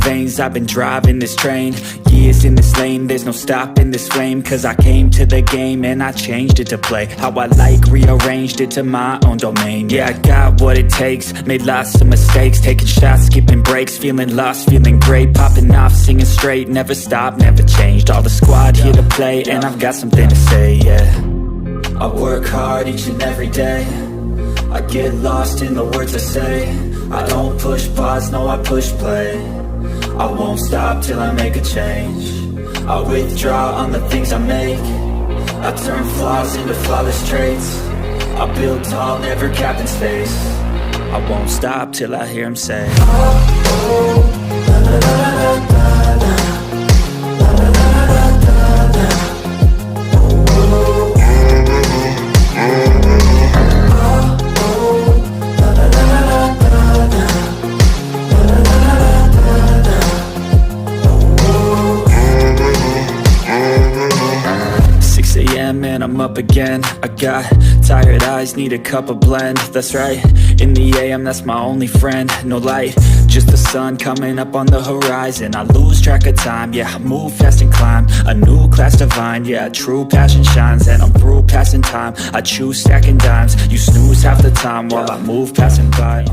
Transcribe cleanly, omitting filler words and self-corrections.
veins, I've been driving this train. Years in this lane, there's no stopping this flame. Cause I came to the game and I changed it to play how I like, rearranged it to my own domain. Yeah, I got what it takes, made lots of mistakes, taking shots, skipping breaks, feeling lost, feeling great, popping off, singing straight, never stopped, never changed. All the squad here to play, and I've got something to say, yeah. I work hard each and every day, I get lost in the words I say. I don't push pause, no, I push play. I won't stop till I make a change. I withdraw on the things I make. I turn flaws into flawless traits. I build tall, never capped in space. I won't stop till I hear him say, oh, oh, la, la, la, la, la, la. And I'm up again. I got tired eyes, need a cup of blend. That's right, in the AM, that's my only friend. No light, just the sun coming up on the horizon. I lose track of time, yeah, I move fast and climb a new class divine, yeah, true passion shines. And I'm through passing time, I choose stacking dimes. You snooze half the time while I move passing by.